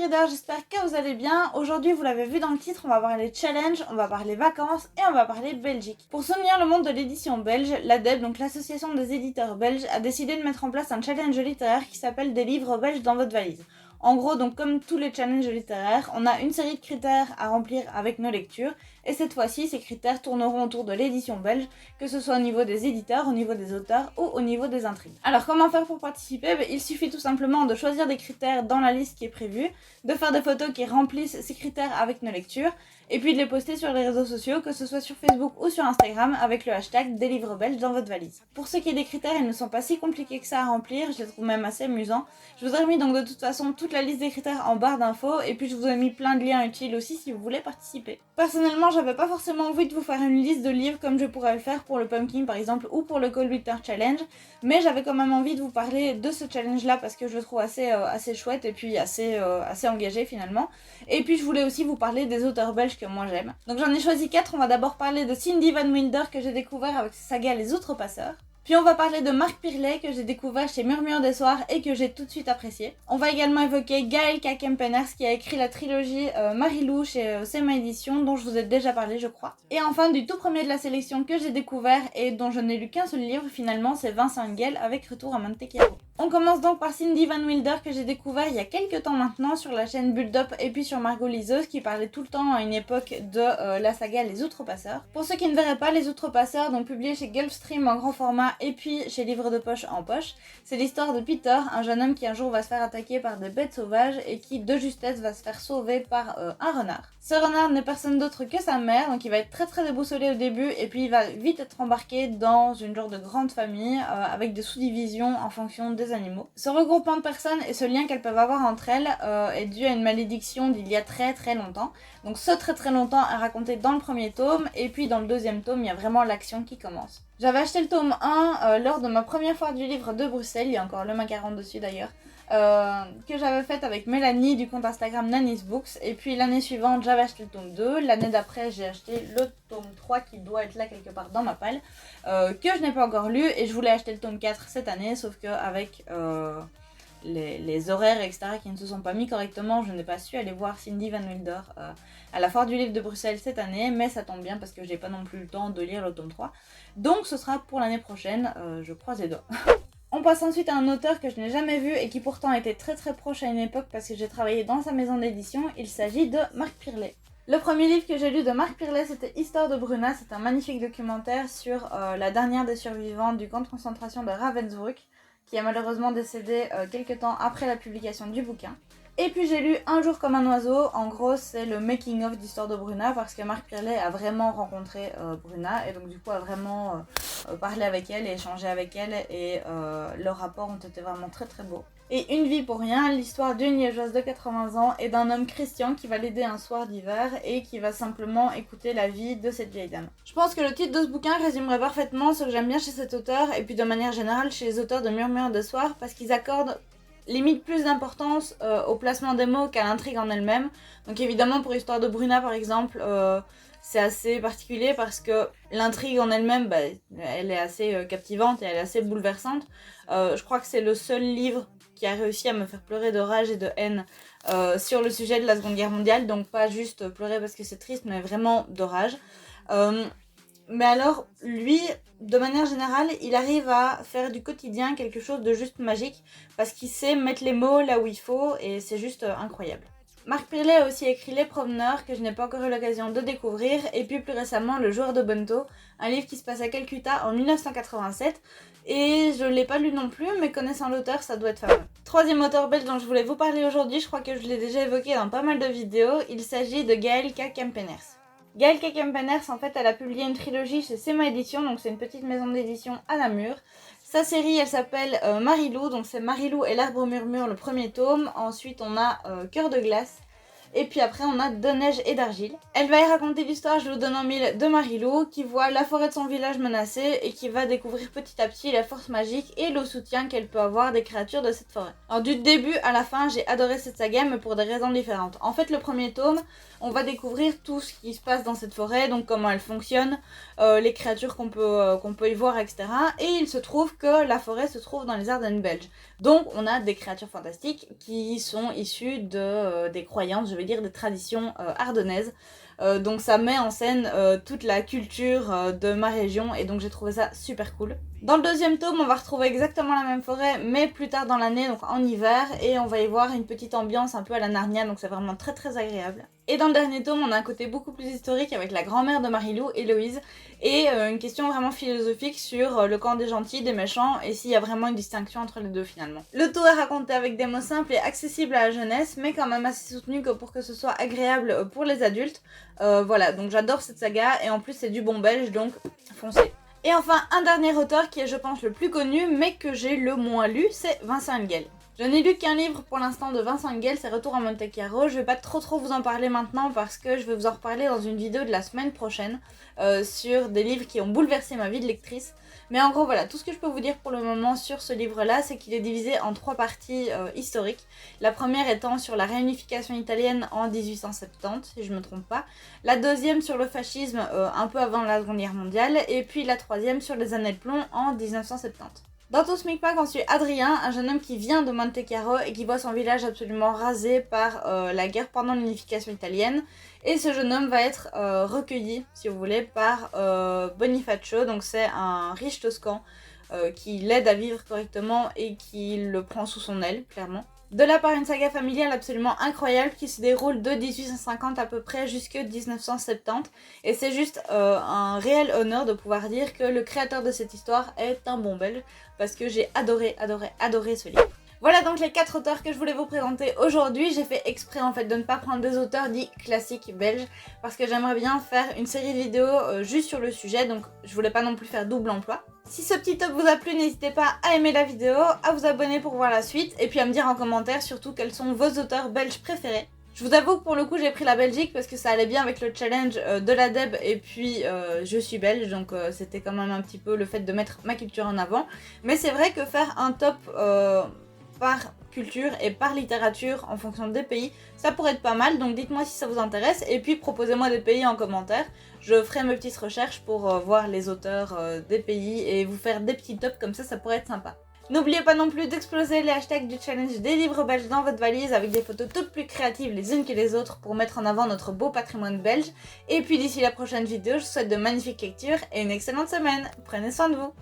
readers, j'espère que vous allez bien. Aujourd'hui, vous l'avez vu dans le titre, on va parler challenge, on va parler vacances et on va parler Belgique. Pour soutenir le monde de l'édition belge, l'ADEB, donc l'association des éditeurs belges, a décidé de mettre en place un challenge littéraire qui s'appelle des livres belges dans votre valise. En gros, donc comme tous les challenges littéraires, on a une série de critères à remplir avec nos lectures, et cette fois-ci, ces critères tourneront autour de l'édition belge, que ce soit au niveau des éditeurs, au niveau des auteurs ou au niveau des intrigues. Alors comment faire pour participer ? Il suffit tout simplement de choisir des critères dans la liste qui est prévue, de faire des photos qui remplissent ces critères avec nos lectures, et puis de les poster sur les réseaux sociaux, que ce soit sur Facebook ou sur Instagram, avec le hashtag des livres belges dans votre valise. Pour ce qui est des critères, ils ne sont pas si compliqués que ça à remplir, je les trouve même assez amusants. Je vous ai remis donc de toute façon toute la liste des critères en barre d'infos, et puis je vous ai mis plein de liens utiles aussi si vous voulez participer. Personnellement, j'avais pas forcément envie de vous faire une liste de livres comme je pourrais le faire pour le Pumpkin par exemple, ou pour le Cold Winter Challenge, mais j'avais quand même envie de vous parler de ce challenge là parce que je le trouve assez chouette et puis assez engagé finalement. Et puis je voulais aussi vous parler des auteurs belges que moi j'aime. Donc j'en ai choisi 4, on va d'abord parler de Cindy Van Wilder que j'ai découvert avec sa saga Les Outrepasseurs. Puis on va parler de Marc Pirlet que j'ai découvert chez Murmure des Soirs et que j'ai tout de suite apprécié. On va également évoquer Gaël K. Kempeners qui a écrit la trilogie Marilou chez Sema Édition dont je vous ai déjà parlé je crois. Et enfin du tout premier de la sélection que j'ai découvert et dont je n'ai lu qu'un seul livre finalement, c'est Vincent Engel avec Retour à Monte Carlo. On commence donc par Cindy Van Wilder que j'ai découvert il y a quelques temps maintenant sur la chaîne Build Up et puis sur Margot Liseuse qui parlait tout le temps à une époque de la saga Les Outrepasseurs. Pour ceux qui ne verraient pas, Les Outrepasseurs, donc publié chez Gulfstream en grand format et puis chez Livre de poche en poche, c'est l'histoire de Peter, un jeune homme qui un jour va se faire attaquer par des bêtes sauvages et qui de justesse va se faire sauver par un renard. Ce renard n'est personne d'autre que sa mère, donc il va être très déboussolé au début et puis il va vite être embarqué dans une genre de grande famille avec des sous-divisions en fonction des animaux. Ce regroupement de personnes et ce lien qu'elles peuvent avoir entre elles est dû à une malédiction d'il y a très longtemps. Donc ce très longtemps est raconté dans le premier tome et puis dans le deuxième tome il y a vraiment l'action qui commence. J'avais acheté le tome 1 lors de ma première foire du livre de Bruxelles, il y a encore le macaron dessus d'ailleurs, que j'avais faite avec Mélanie du compte Instagram Nanny's Books, et puis l'année suivante j'avais acheté le tome 2, l'année d'après j'ai acheté le tome 3 qui doit être là quelque part dans ma palle, que je n'ai pas encore lu, et je voulais acheter le tome 4 cette année, sauf qu'avec les horaires etc qui ne se sont pas mis correctement, je n'ai pas su aller voir Cindy Van Wilder à la foire du livre de Bruxelles cette année, mais ça tombe bien parce que j'ai pas non plus le temps de lire le tome 3, donc ce sera pour l'année prochaine, je croise les doigts. On passe ensuite à un auteur que je n'ai jamais vu et qui pourtant était très proche à une époque parce que j'ai travaillé dans sa maison d'édition, il s'agit de Marc Pirlet. Le premier livre que j'ai lu de Marc Pirlet c'était Histoire de Bruna, c'est un magnifique documentaire sur la dernière des survivantes du camp de concentration de Ravensbrück, qui a malheureusement décédé quelques temps après la publication du bouquin. Et puis j'ai lu Un jour comme un oiseau, en gros c'est le making of d'Histoire de Bruna parce que Marc Pirlet a vraiment rencontré Bruna et donc du coup a vraiment parlé avec elle et échangé avec elle et leurs rapports ont été vraiment très beaux. Et Une vie pour rien, l'histoire d'une liégeoise de 80 ans et d'un homme Christian qui va l'aider un soir d'hiver et qui va simplement écouter la vie de cette vieille dame. Je pense que le titre de ce bouquin résumerait parfaitement ce que j'aime bien chez cet auteur et puis de manière générale chez les auteurs de Murmure de Soir parce qu'ils accordent limite plus d'importance au placement des mots qu'à l'intrigue en elle-même. Donc évidemment pour Histoire de Bruna par exemple, c'est assez particulier parce que l'intrigue en elle-même, elle est assez captivante et elle est assez bouleversante. Je crois que c'est le seul livre qui a réussi à me faire pleurer de rage et de haine sur le sujet de la Seconde Guerre mondiale, donc pas juste pleurer parce que c'est triste, mais vraiment de rage. Mais alors, lui, de manière générale, il arrive à faire du quotidien quelque chose de juste magique parce qu'il sait mettre les mots là où il faut et c'est juste incroyable. Marc Pirlet a aussi écrit Les Promeneurs, que je n'ai pas encore eu l'occasion de découvrir, et puis plus récemment Le Joueur de Bonneto, un livre qui se passe à Calcutta en 1987, et je ne l'ai pas lu non plus, mais connaissant l'auteur, ça doit être fameux. Troisième auteur belge dont je voulais vous parler aujourd'hui, je crois que je l'ai déjà évoqué dans pas mal de vidéos, il s'agit de Gaël K. Kempeners. Gaël K. Kempeners, en fait, elle a publié une trilogie chez Sema Édition, donc c'est une petite maison d'édition à Namur. Sa série, elle s'appelle Marilou, donc c'est Marilou et l'arbre au murmure, le premier tome. Ensuite, on a Cœur de glace. Et puis après, on a De neige et d'argile. Elle va y raconter l'histoire, je vous donne en mille, de Marilou, qui voit la forêt de son village menacée et qui va découvrir petit à petit la force magique et le soutien qu'elle peut avoir des créatures de cette forêt. Alors du début à la fin, j'ai adoré cette saga, mais pour des raisons différentes. En fait, le premier tome, On va découvrir tout ce qui se passe dans cette forêt, donc comment elle fonctionne, les créatures qu'on peut y voir, etc. Et il se trouve que la forêt se trouve dans les Ardennes belges. Donc on a des créatures fantastiques qui sont issues des croyances, je vais dire des traditions ardennaises. Donc ça met en scène toute la culture de ma région et donc j'ai trouvé ça super cool. Dans le deuxième tome, on va retrouver exactement la même forêt, mais plus tard dans l'année, donc en hiver, et on va y voir une petite ambiance un peu à la Narnia, donc c'est vraiment très très agréable. Et dans le dernier tome, on a un côté beaucoup plus historique avec la grand-mère de Marilou, Héloïse, et une question vraiment philosophique sur le camp des gentils, des méchants, et s'il y a vraiment une distinction entre les deux finalement. Le tout est raconté avec des mots simples et accessibles à la jeunesse, mais quand même assez soutenu pour que ce soit agréable pour les adultes. Voilà, donc j'adore cette saga, et en plus c'est du bon belge, donc foncez. Et enfin, un dernier auteur qui est je pense le plus connu, mais que j'ai le moins lu, c'est Vincent Engel. Je n'ai lu qu'un livre pour l'instant de Vincent Engel, c'est Retour à Monte Carlo. Je vais pas trop vous en parler maintenant parce que je vais vous en reparler dans une vidéo de la semaine prochaine sur des livres qui ont bouleversé ma vie de lectrice. Mais en gros voilà, tout ce que je peux vous dire pour le moment sur ce livre-là, c'est qu'il est divisé en 3 parties historiques. La première étant sur la réunification italienne en 1870, si je me trompe pas. La deuxième sur le fascisme un peu avant la Seconde Guerre mondiale. Et puis la troisième sur les années de plomb en 1970. Dans tout ce micmac, on suit Adrien, un jeune homme qui vient de Monte Carlo et qui voit son village absolument rasé par la guerre pendant l'unification italienne. Et ce jeune homme va être recueilli, si vous voulez, par Bonifacio, donc c'est un riche toscan qui l'aide à vivre correctement et qui le prend sous son aile, clairement. De là part une saga familiale absolument incroyable qui se déroule de 1850 à peu près jusqu'à 1970 et c'est juste un réel honneur de pouvoir dire que le créateur de cette histoire est un bon belge parce que j'ai adoré ce livre. Voilà donc les 4 auteurs que je voulais vous présenter aujourd'hui. J'ai fait exprès en fait de ne pas prendre des auteurs dits classiques belges parce que j'aimerais bien faire une série de vidéos juste sur le sujet, donc je voulais pas non plus faire double emploi. Si ce petit top vous a plu, n'hésitez pas à aimer la vidéo, à vous abonner pour voir la suite et puis à me dire en commentaire surtout quels sont vos auteurs belges préférés. Je vous avoue que pour le coup j'ai pris la Belgique parce que ça allait bien avec le challenge de la DEB et puis je suis belge donc c'était quand même un petit peu le fait de mettre ma culture en avant. Mais c'est vrai que faire un top par culture et par littérature en fonction des pays, ça pourrait être pas mal, donc dites-moi si ça vous intéresse et puis proposez-moi des pays en commentaire. Je ferai mes petites recherches pour voir les auteurs des pays et vous faire des petits tops comme ça pourrait être sympa. N'oubliez pas non plus d'exploser les hashtags du challenge des livres belges dans votre valise avec des photos toutes plus créatives les unes que les autres pour mettre en avant notre beau patrimoine belge. Et puis d'ici la prochaine vidéo, je vous souhaite de magnifiques lectures et une excellente semaine. Prenez soin de vous.